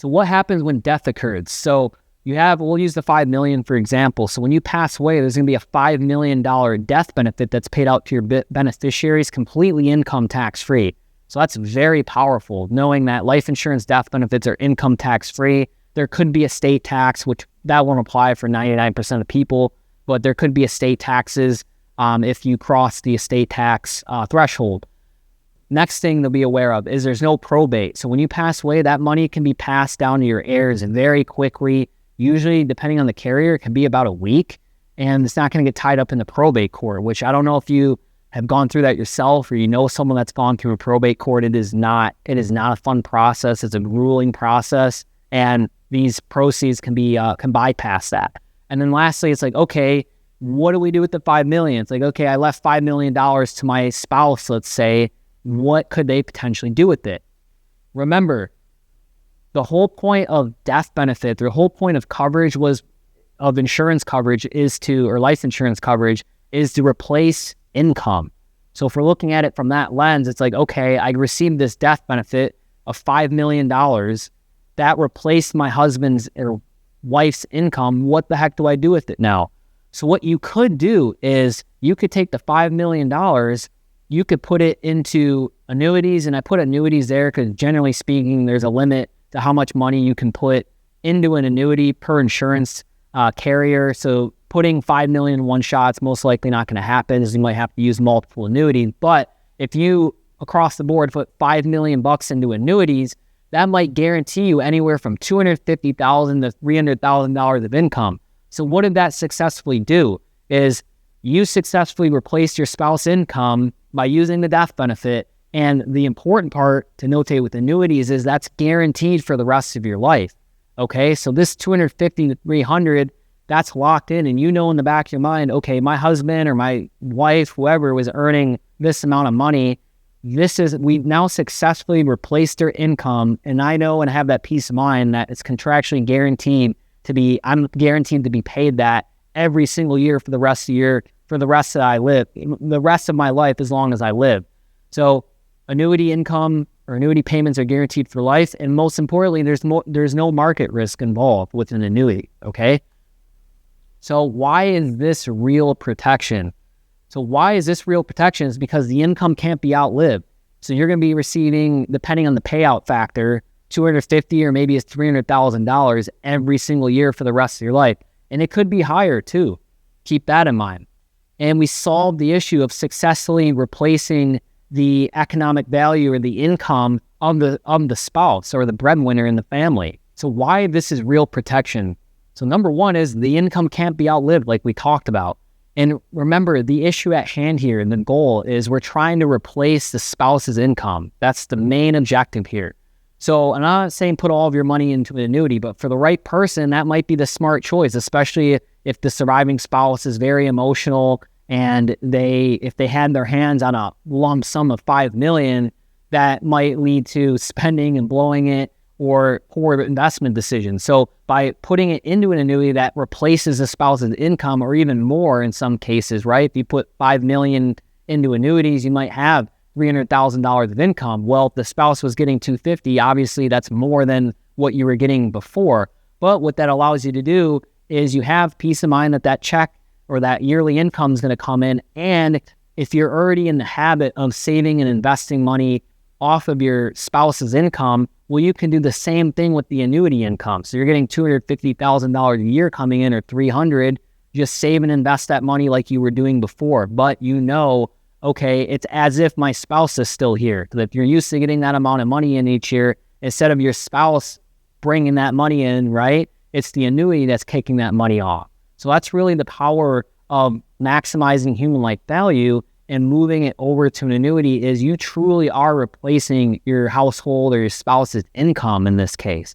So what happens when death occurs? So we'll use the $5 million for example. So when you pass away, there's going to be a $5 million death benefit that's paid out to your beneficiaries completely income tax free. So that's very powerful, knowing that life insurance death benefits are income tax free. There could be estate tax, which that won't apply for 99% of people, but there could be estate taxes if you cross the estate tax threshold. Next thing to be aware of is there's no probate. So when you pass away, that money can be passed down to your heirs very quickly. Usually, depending on the carrier, it can be about a week, and it's not going to get tied up in the probate court, which I don't know if you have gone through that yourself or you know someone that's gone through a probate court. It is not a fun process. It's a grueling process, and these proceeds can bypass that. And then lastly, it's like, okay, what do we do with the $5 million? It's like, okay, I left $5 million to my spouse, let's say. What could they potentially do with it? Remember, the whole point of death benefit, the whole point of coverage of insurance coverage or life insurance coverage is to replace income. So if we're looking at it from that lens, it's like, okay, I received this death benefit of $5 million that replaced my husband's or wife's income. What the heck do I do with it now? So what you could do is you could take the $5 million, you could put it into annuities, and I put annuities there because generally speaking, there's a limit to how much money you can put into an annuity per insurance carrier. So putting $5 million in one shot is most likely not going to happen, as you might have to use multiple annuities. But if you across the board put $5 million into annuities, that might guarantee you anywhere from $250,000 to $300,000 of income. So what did that successfully do? Is you successfully replaced your spouse's income by using the death benefit. And the important part to notate with annuities is that's guaranteed for the rest of your life. Okay, so this $250,000 to $300,000, that's locked in, and you know in the back of your mind, okay, my husband or my wife, whoever was earning this amount of money, we've now successfully replaced their income, and I know and have that peace of mind that it's contractually guaranteed I'm guaranteed to be paid that every single year for the rest that I live, the rest of my life as long as I live. So annuity income or annuity payments are guaranteed for life, and most importantly, there's no market risk involved with an annuity, okay? So why is this real protection? Is because the income can't be outlived. So you're going to be receiving, depending on the payout factor, $250,000 or maybe it's $300,000 every single year for the rest of your life. And it could be higher too. Keep that in mind. And we solved the issue of successfully replacing the economic value or the income of the spouse or the breadwinner in the family. So why this is real protection? So number one is the income can't be outlived, like we talked about. And remember, the issue at hand here and the goal is we're trying to replace the spouse's income. That's the main objective here. So I'm not saying put all of your money into an annuity, but for the right person, that might be the smart choice, especially if the surviving spouse is very emotional and if they had their hands on a lump sum of $5 million, that might lead to spending and blowing it or poor investment decisions. So by putting it into an annuity that replaces the spouse's income or even more in some cases, right? If you put $5 million into annuities, you might have $300,000 of income. Well, if the spouse was getting $250,000, obviously that's more than what you were getting before. But what that allows you to do is you have peace of mind that check or that yearly income is going to come in. And if you're already in the habit of saving and investing money off of your spouse's income, well, you can do the same thing with the annuity income. So you're getting $250,000 a year coming in or $300,000, just save and invest that money like you were doing before. But you know, okay, it's as if my spouse is still here. So if you're used to getting that amount of money in each year, instead of your spouse bringing that money in, right, it's the annuity that's kicking that money off. So that's really the power of maximizing human life value and moving it over to an annuity is you truly are replacing your household or your spouse's income in this case.